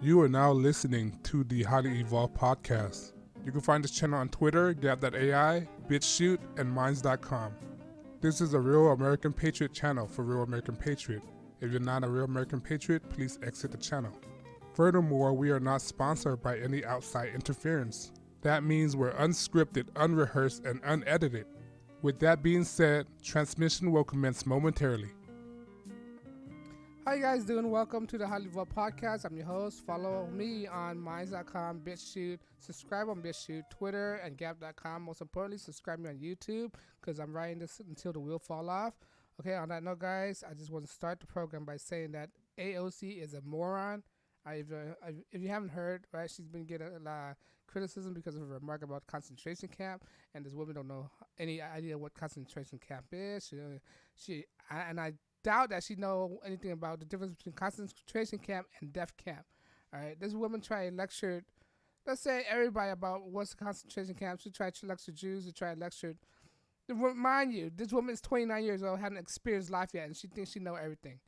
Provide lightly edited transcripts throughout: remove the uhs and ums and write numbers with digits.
You are now listening to the Highly Evolved Podcast. You can find this channel on Twitter, Gab.ai, BitChute, and Minds.com. This is a Real American Patriot channel for Real American Patriot. If you're not a Real American Patriot, please exit the channel. Furthermore, we are not sponsored by any outside interference. That means we're unscripted, unrehearsed, and unedited. With that being said, transmission will commence momentarily. How you guys doing? Welcome to the HighlyEvolvedPodcast. I'm your host. Follow me on Minds.com, BitChute, subscribe on BitChute, Twitter, and Gab.com. Most importantly, subscribe me on YouTube because I'm writing this until the wheel fall off. Okay, on that note, guys, I just want to start the program by saying that AOC is a moron. If you haven't heard, right, she's been getting a lot of criticism because of her remark about concentration camp, and this woman don't know any idea what concentration camp is. I doubt that she know anything about the difference between concentration camp and death camp. All right, this woman tried to lecture, let's say, everybody about what's a concentration camp. She tried to lecture Jews. She tried to lecture. Mind you, this woman is 29 years old, hasn't experienced life yet, and she thinks she know everything.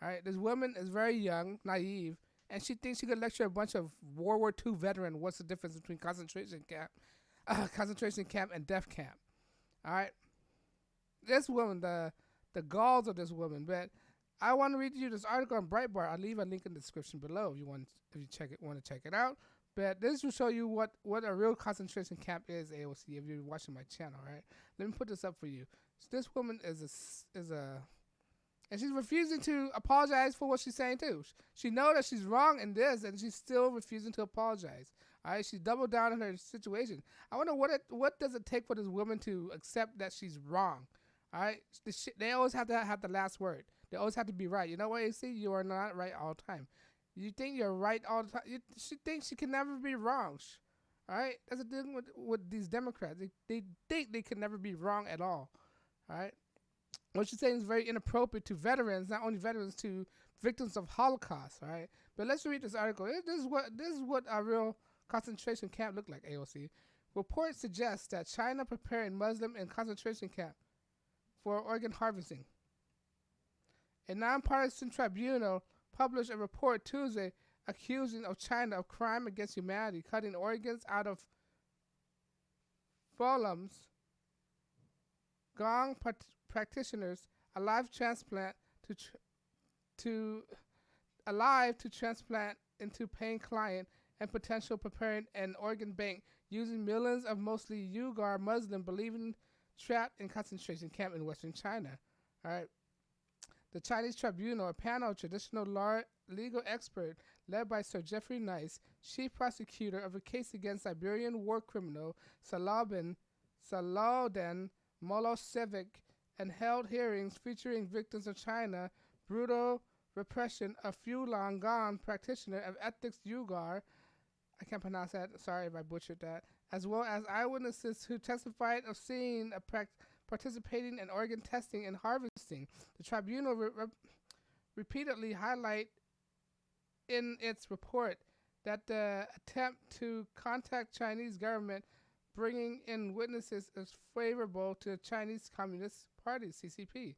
All right, this woman is very young, naive, and she thinks she could lecture a bunch of World War II veterans what's the difference between concentration camp and death camp. All right, this woman, the galls of this woman. But I want to read you this article on Breitbart. I'll leave a link in the description below if you want to check it out. But this will show you what a real concentration camp is, AOC, if you're watching my channel, right? Let me put this up for you. So this woman is and she's refusing to apologize for what she's saying too. She knows that she's wrong in this, and she's still refusing to apologize. All right, she doubled down on her situation. I wonder what does it take for this woman to accept that she's wrong. All right, they always have to have the last word. They always have to be right. You know what, AC? You are not right all the time. You think you're right all the time. She thinks she can never be wrong. All right, that's the thing with these Democrats. They think they can never be wrong at all. All right, what she's saying is very inappropriate to veterans, not only veterans, to victims of Holocaust. All right, but let's read this article. This is what a real concentration camp looked like. AOC reports suggest that China preparing Muslim in concentration camp for organ harvesting. A nonpartisan tribunal published a report Tuesday accusing of China of crime against humanity, cutting organs out of Fulham's Gong practitioners alive to transplant into paying client and potential preparing an organ bank using millions of mostly Uyghur Muslim believing trapped in concentration camp in Western China. All right. The Chinese tribunal, a panel of traditional legal experts led by Sir Jeffrey Nice, chief prosecutor of a case against Siberian war criminal Salahuddin Milosevic, and held hearings featuring victims of China brutal repression of Falun Gong practitioner of ethics Uyghur. I can't pronounce that. Sorry if I butchered that. As well as eyewitnesses who testified of seeing participating in organ testing and harvesting. The tribunal repeatedly highlight in its report that the attempt to contact Chinese government bringing in witnesses is favorable to the Chinese Communist Party, CCP.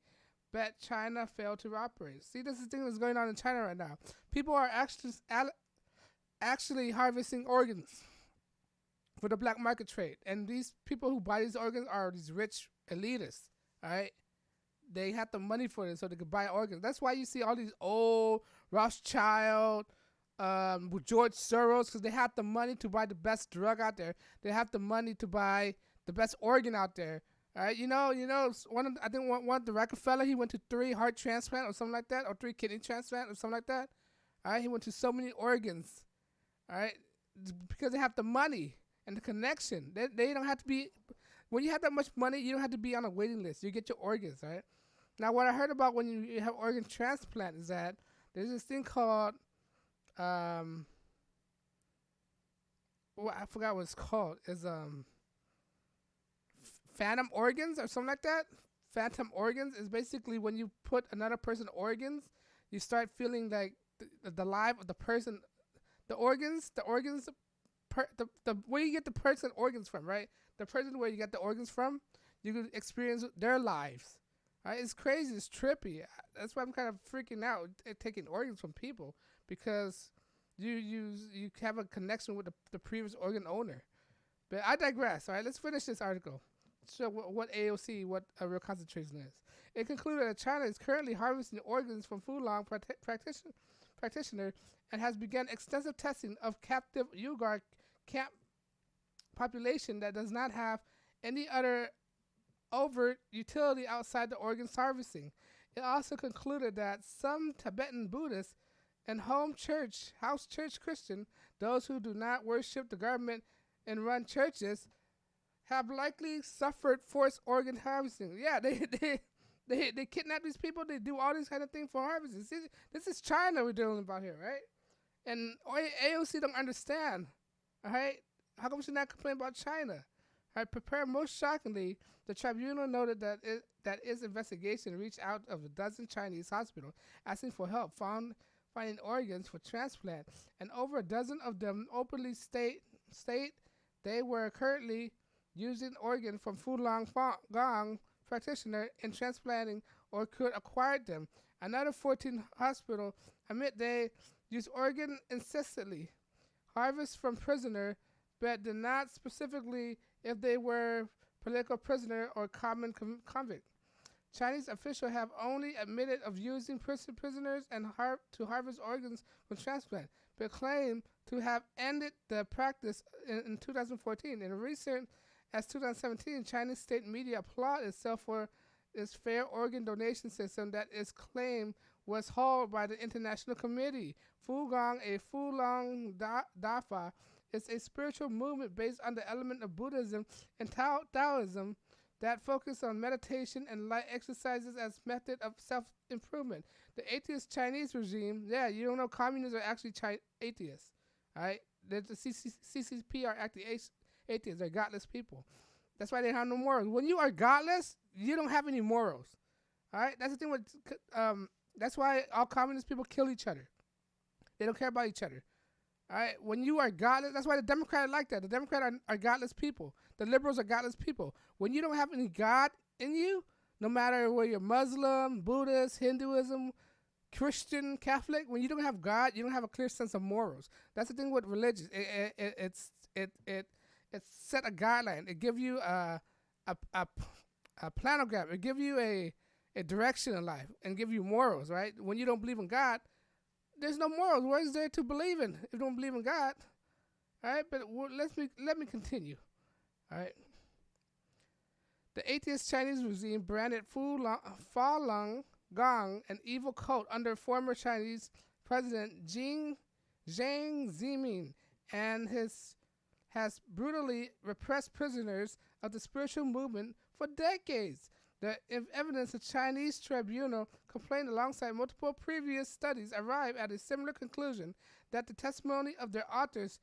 But China failed to operate. See, this is the thing that's going on in China right now. People are actually harvesting organs for the black market trade. And these people who buy these organs are these rich elitists, all right? They have the money for it so they could buy organs. That's why you see all these old Rothschild, with George Soros, because they have the money to buy the best drug out there. They have the money to buy the best organ out there. All right, one of the Rockefeller, he went to 3 heart transplant or something like that, or 3 kidney transplant or something like that. All right, he went to so many organs. All right, because they have the money and the connection. They don't have to be. When you have that much money, you don't have to be on a waiting list. You get your organs, right? Now, what I heard about when you have organ transplant is that there's this thing called, I forgot what it's called. Is phantom organs or something like that. Phantom organs is basically when you put another person's organs, you start feeling like the life of the person. The organs, where you get the person organs from, right? The person where you get the organs from, you could experience their lives. Right? It's crazy. It's trippy. That's why I'm kind of freaking out taking organs from people, because you have a connection with the previous organ owner. But I digress. All right, let's finish this article. Show what AOC, what a real concentration is. It concluded that China is currently harvesting organs from Fulong practitioner and has begun extensive testing of captive Uyghur camp population that does not have any other overt utility outside the organ harvesting. It also concluded that some Tibetan Buddhists and house church Christian, those who do not worship the government and run churches, have likely suffered forced organ harvesting. Yeah, they kidnap these people. They do all these kind of things for harvesting. See, this is China we're dealing about here, right? And AOC don't understand. All right, how come she not complain about China? All right, prepared most shockingly, the tribunal noted that its investigation reached out of a dozen Chinese hospitals asking for help finding organs for transplant, and over a dozen of them openly state they were currently using organs from Fulong Gong practitioner in transplanting or could acquire them. Another 14 hospitals admit they use organ incessantly, harvest from prisoner, but did not specifically if they were political prisoner or common convict. Chinese officials have only admitted of using prisoners and to harvest organs from transplant, but claim to have ended the practice in 2014. In recent as 2017, Chinese state media applaud itself for its fair organ donation system that its claim was hauled by the International Committee. Fulong, a Fulong Dafa, is a spiritual movement based on the element of Buddhism and Taoism that focus on meditation and light exercises as method of self-improvement. The atheist Chinese regime, yeah, you don't know communists are actually atheists, all right? The CCP are actually atheists. They're godless people. That's why they have no morals. When you are godless, you don't have any morals, all right? That's the thing with, that's why all communist people kill each other. They don't care about each other. All right, when you are godless, that's why the Democrats are like that. The Democrats are godless people. The liberals are godless people. When you don't have any God in you, no matter whether you're Muslim, Buddhist, Hinduism, Christian, Catholic, when you don't have God, you don't have a clear sense of morals. That's the thing with religion. It set a guideline. It give you a planogram. It give you a direction in life and give you morals, right? When you don't believe in God, there's no morals. What is there to believe in if you don't believe in God? All right, but let me continue. All right. The atheist Chinese regime branded Falun Gong an evil cult under former Chinese President Jiang Zemin and has brutally repressed prisoners of the spiritual movement for decades. The evidence of Chinese tribunal complained alongside multiple previous studies arrived at a similar conclusion that the testimony of their authors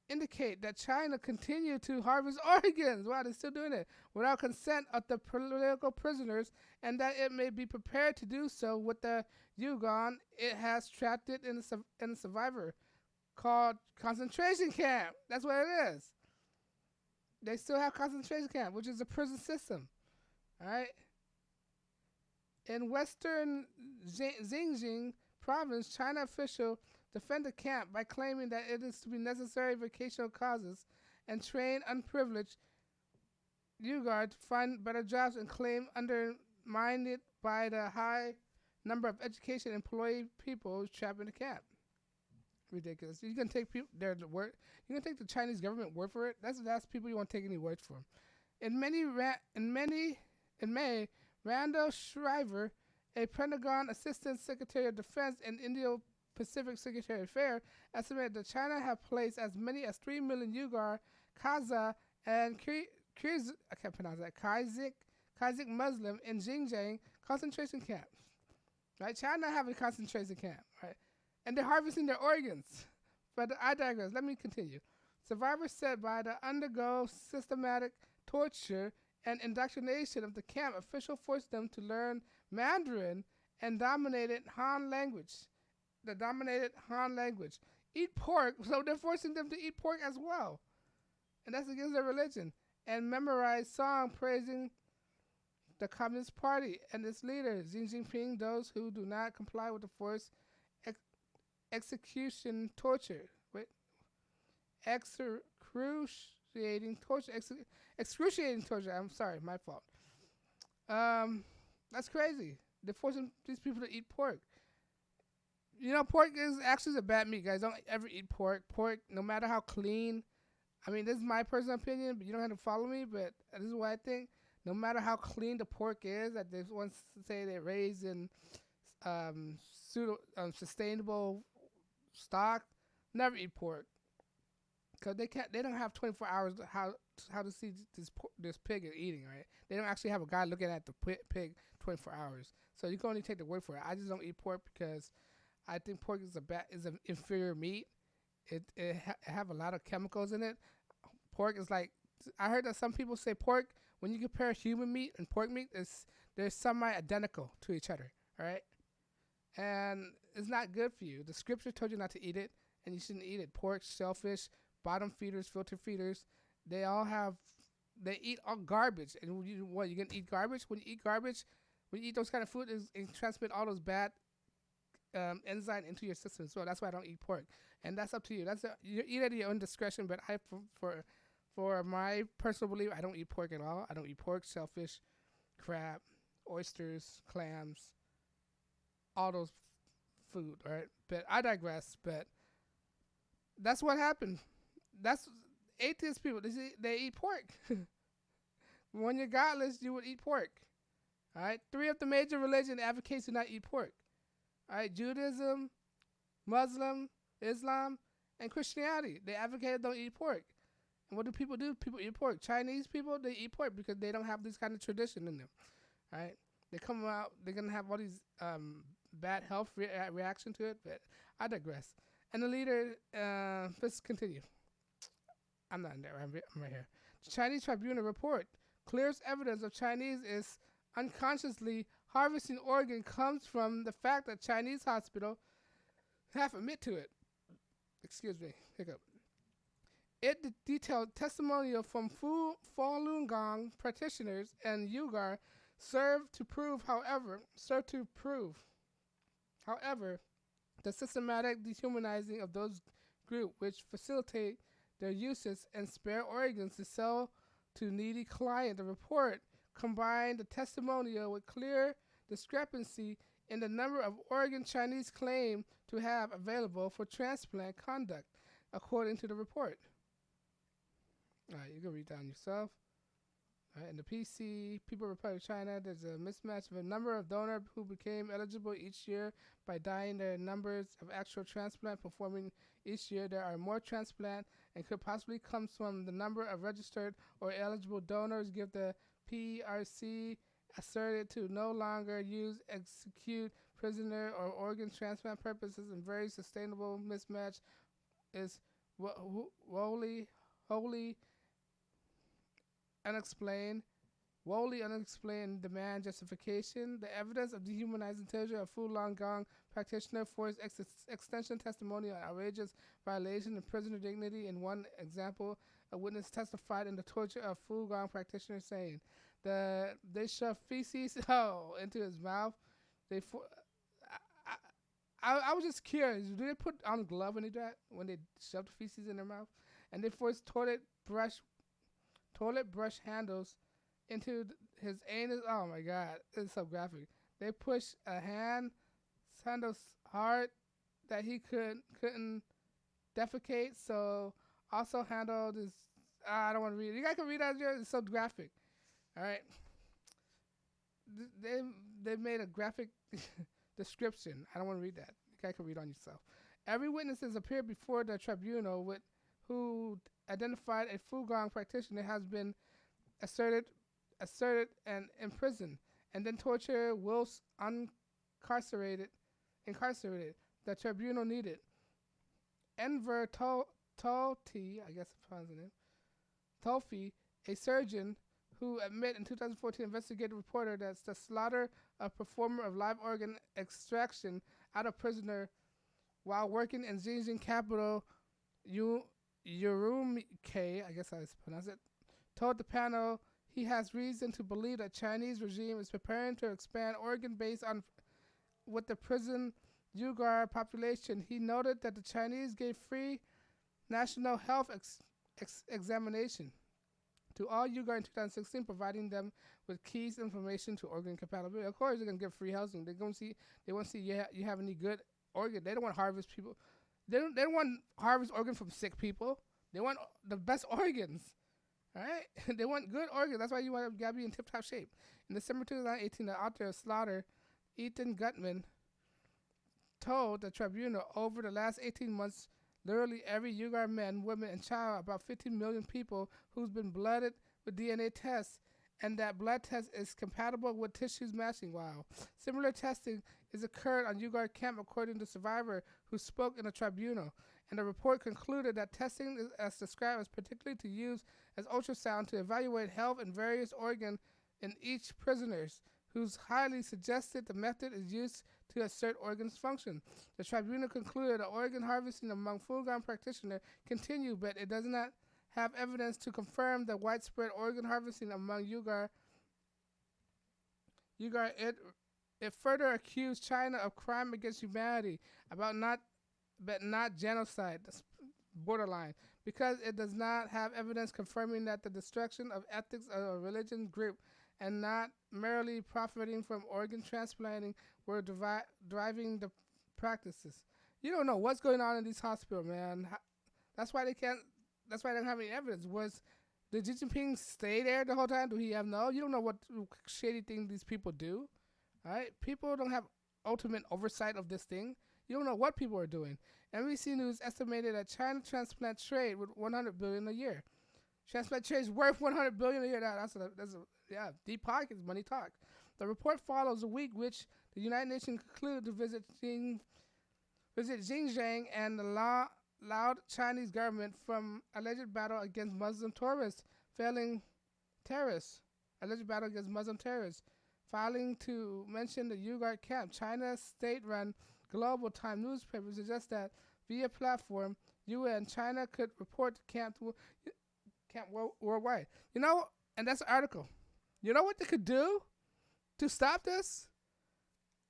indicate that China continued to harvest organs, wow, they're still doing it, without consent of the political prisoners, and that it may be prepared to do so with the Uyghur it has trapped it in a survivor called concentration camp. That's what it is. They still have concentration camp, which is a prison system. All right. In western Xinjiang province, China officials defended camp by claiming that it is to be necessary vocational causes and train unprivileged Uyghurs to find better jobs and claim undermined by the high number of education employee people trapped in the camp. Ridiculous. You can take their word. You can take the Chinese government word for it. That's people you won't take any words from. In May, Randall Shriver, a Pentagon Assistant Secretary of Defense and Indo-Pacific Secretary of Affairs, estimated that China have placed as many as 3 million Uyghur, Kazakh, and Kazakh Muslim in Xinjiang concentration camps. Right? China have a concentration camp, right? And they're harvesting their organs. But I digress. Let me continue. Survivors said by the undergo systematic torture and indoctrination of the camp, officials forced them to learn Mandarin and dominated Han language. The dominated Han language. Eat pork, so they're forcing them to eat pork as well. And that's against their religion. And memorize song praising the Communist Party and its leader, Xi Jinping, those who do not comply with the forced execution torture. Wait, excruciating torture. Excruciating torture. I'm sorry, my fault. That's crazy. They're forcing these people to eat pork. You know, pork is actually a bad meat, guys. Don't ever eat pork. Pork, no matter how clean. I mean, this is my personal opinion, but you don't have to follow me. But this is what I think. No matter how clean the pork is, that they want to say they're raised in sustainable stock, never eat pork, because they don't have 24 hours how to see this pig is eating, right? They don't actually have a guy looking at the pig 24 hours, so you can only take the word for it. I just don't eat pork because I think pork is an inferior meat. It have a lot of chemicals in it. Pork is like, I heard that some people say pork, when you compare human meat and pork meat, they're semi-identical to each other, all right? And it's not good for you. The scripture told you not to eat it, and you shouldn't eat it. Pork, shellfish, bottom feeders, filter feeders, they eat all garbage. And you're going to eat garbage? When you eat those kind of food, it transmit all those bad enzyme into your system. So that's why I don't eat pork. And that's up to you. You eat at your own discretion, but for my personal belief, I don't eat pork at all. I don't eat pork, shellfish, crab, oysters, clams, all those food, right? But I digress. But that's what happened. That's atheist people. They eat pork. When you're godless, you would eat pork. All right. 3 of the major religions advocate to not eat pork. All right. Judaism, Muslim, Islam, and Christianity. They advocate don't eat pork. And what do? People eat pork. Chinese people, they eat pork because they don't have this kind of tradition in them. All right. They come out, they're going to have all these bad health reaction to it, but I digress. And the leader, let's continue. I'm not in there. I'm right here. The Chinese Tribunal report clearest evidence of Chinese is unconsciously harvesting organ comes from the fact that Chinese hospital have admit to it. Excuse me. Hiccup. It detailed testimonial from Falun Gong practitioners and Uyghur served to prove, however, the systematic dehumanizing of those groups which facilitate their uses and spare organs to sell to needy clients. The report combined the testimonial with clear discrepancy in the number of organs Chinese claim to have available for transplant conduct, according to the report. All right, you can read down yourself. All right, in the PC, People Republic of China, there's a mismatch of a number of donors who became eligible each year by dying. Their numbers of actual transplant performing each year. There are more transplant and could possibly come from the number of registered or eligible donors. Give the PRC asserted to no longer use execute prisoner or organ transplant purposes and very sustainable mismatch is wholly unexplained demand justification. The evidence of dehumanizing torture of Falun Gong practitioner forced extension testimony on outrageous violation of prisoner dignity. In one example, a witness testified in the torture of Falun Gong practitioner saying they shoved feces into his mouth. I was just curious. Do they put on glove when they do that? When they shoved feces in their mouth? And they forced toilet brush handles into his anus. Oh my God, it's so graphic. They pushed a handles hard that he couldn't defecate. So also handled his. I don't want to read it. You guys can read that. It's so graphic. All right. They made a graphic description. I don't want to read that. You guys can read on yourself. Every witness has appeared before the tribunal who identified a Falun Gong practitioner has been asserted and imprisoned and then tortured whilst incarcerated. The tribunal needed Enver Tolti, I guess I'm pronouncing it, Tolfi, a surgeon who admitted in 2014 investigative reporter that the slaughter of performer of live organ extraction out of prisoner while working in Xinjiang capital Urumqi, I guess I pronounce it, told the panel he has reason to believe that Chinese regime is preparing to expand organ based on with the prison Uyghur population. He noted that the Chinese gave free national health examination to all Uyghur in 2016, providing them with keys information to organ compatibility. Of course, they're gonna give free housing. They want to see you have any good organ. They don't want harvest people. They don't want harvest organ from sick people. They want the best organs. All right, they want good organs. That's why you gotta be in tip-top shape. In December 2018, the author of Slaughter, Ethan Gutman, told the tribunal over the last 18 months, literally every Uyghur man, woman, and child, about 15 million people who's been blooded with DNA tests, and that blood test is compatible with tissues matching. Wow. Similar testing is occurred on Uyghur camp, according to survivor who spoke in a tribunal. And the report concluded that testing is as described as particularly to use as ultrasound to evaluate health and various organs in each prisoners, whose highly suggested the method is used to assert organs function. The tribunal concluded that organ harvesting among Fugan practitioners continued, but it does not have evidence to confirm the widespread organ harvesting among Uyghur. It further accused China of crime against humanity, but not genocide, borderline, because it does not have evidence confirming that the destruction of ethics of a religion group and not merely profiting from organ transplanting were driving the practices. You don't know what's going on in these hospitals, man. That's why they can't. That's why they don't have any evidence. Did Xi Jinping stay there the whole time? Do he have no? You don't know what shady thing these people do. All right, people don't have ultimate oversight of this thing. You don't know what people are doing. NBC News estimated that China transplant trade with $100 billion a year. Transplant trade is worth $100 billion a year. That's deep pockets, money talk. The report follows a week which the United Nations concluded to visit Xinjiang and the loud Chinese government from alleged battle against Muslim terrorists, failing to mention the Uyghur camp. China's state-run Global Time newspaper suggests that via platform, UN China could report the camp worldwide. And that's an article. You know what they could do to stop this?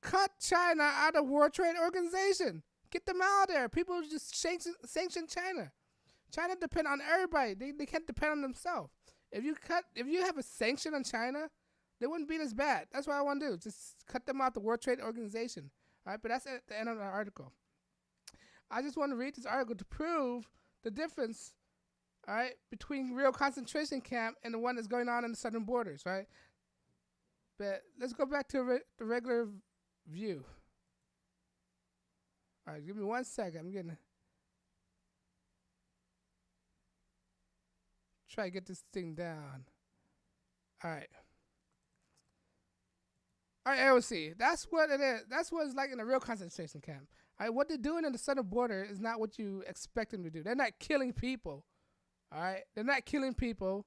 Cut China out of World Trade Organization. Get them out of there. People just sanction China. China depend on everybody. They can't depend on themselves. If you have a sanction on China, they wouldn't be this bad. That's what I want to do. Just cut them out the World Trade Organization. All right, but that's at the end of the article. I just want to read this article to prove the difference, all right, between real concentration camp and the one that's going on in the southern borders, right? But let's go back to the regular view. All right, give me 1 second. I'm going to try to get this thing down. All right. All right, AOC. That's what it is. That's what it's like in a real concentration camp. All right, what they're doing in the southern border is not what you expect them to do. They're not killing people. All right, they're not killing people.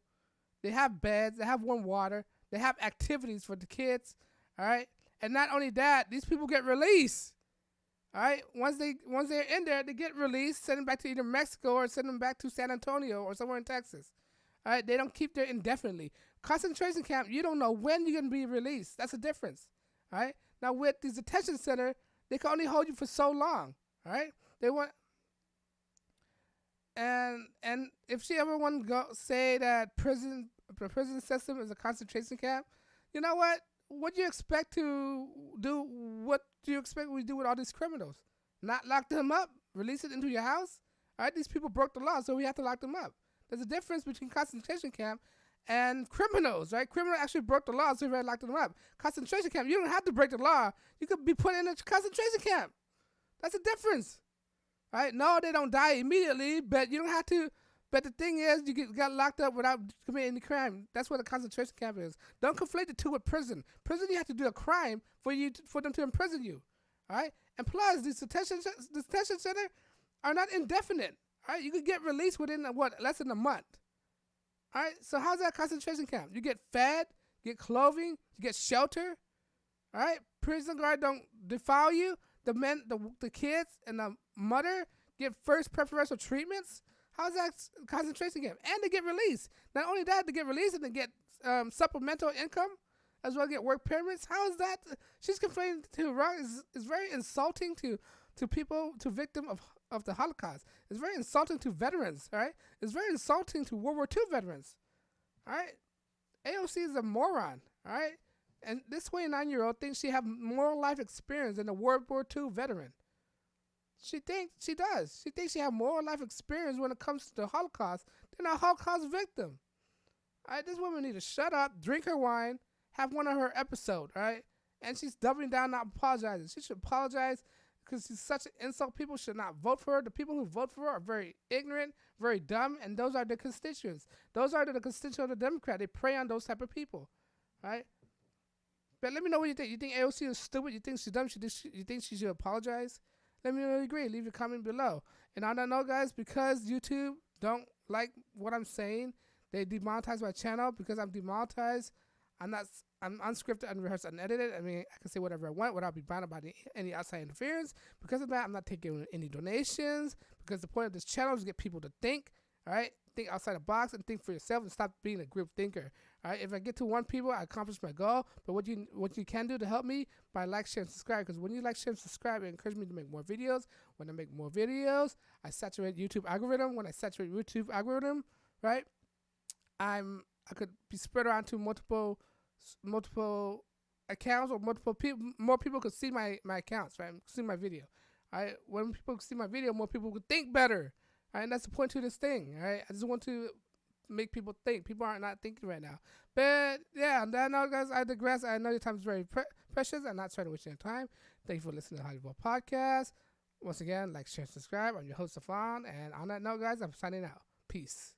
They have beds. They have warm water. They have activities for the kids. All right, and not only that, these people get released. All right, once they're in there, they get released, send them back to either Mexico or send them back to San Antonio or somewhere in Texas. All right, they don't keep there indefinitely. Concentration camp, you don't know when you're gonna be released. That's the difference. All right. Now with these detention center, they can only hold you for so long. All right. They want, and if she ever want to say that the prison system is a concentration camp, you know what? What do you expect to do? What do you expect we do with all these criminals? Not lock them up, release it into your house? All right. These people broke the law, so we have to lock them up. There's a difference between concentration camp and criminals, right? Criminals actually broke the law, so we had to lock them up. Concentration camp, you don't have to break the law. You could be put in a concentration camp. That's the difference, right? No, they don't die immediately, but you don't have to. But the thing is, you got locked up without committing any crime. That's what a concentration camp is. Don't conflate the two with prison. Prison, you have to do a crime for them to imprison you, all right? And plus, these detention center are not indefinite. All right, you could get released within less than a month. All right, so how's that concentration camp? You get fed, you get clothing, you get shelter. All right, prison guard don't defile you. The kids, and the mother get first preferential treatments. How's that concentration camp? And they get released. Not only that, they get released and they get supplemental income. as well get work permits. How is that? She's complaining to Iraq is very insulting to people, to victims of the Holocaust. It's very insulting to veterans, all right? It's very insulting to World War II veterans, all right? AOC is a moron, all right? And this 29-year-old thinks she have more life experience than a World War II veteran. She does. She thinks she have more life experience when it comes to the Holocaust than a Holocaust victim. All right, this woman need to shut up, drink her wine, have one of her episodes, all right? And she's doubling down, not apologizing. She should apologize because she's such an insult. People should not vote for her. The people who vote for her are very ignorant, very dumb, and those are the constituents. Those are the constituents of the Democrat. They prey on those type of people, right? But let me know what you think. You think AOC is stupid? You think she's dumb? You think she should apologize? Let me know if you agree. Leave your comment below. And on that note, guys, because YouTube don't like what I'm saying, they demonetize my channel. Because I'm demonetized, I'm unscripted, unrehearsed, unedited. I mean, I can say whatever I want without being bound by any outside interference. Because of that, I'm not taking any donations. Because the point of this channel is to get people to think, all right? Think outside the box and think for yourself and stop being a group thinker. All right? If I get to 1 people, I accomplish my goal. But what you can do to help me by like, share, and subscribe. Because when you like, share, and subscribe, it encourages me to make more videos. When I make more videos, I saturate YouTube algorithm. When I saturate YouTube algorithm, right? I could be spread around to multiple accounts, or more people could see my accounts, right? See my video. All right? When people see my video, more people could think better. All right? And that's the point to this thing. All right? I just want to make people think. People are not thinking right now. But yeah, on that note, guys, I digress. I know your time is very precious. I'm not trying to waste your time. Thank you for listening to HighlyEvolve Podcast. Once again, like, share, subscribe. I'm your host, Stefan. And on that note, guys, I'm signing out. Peace.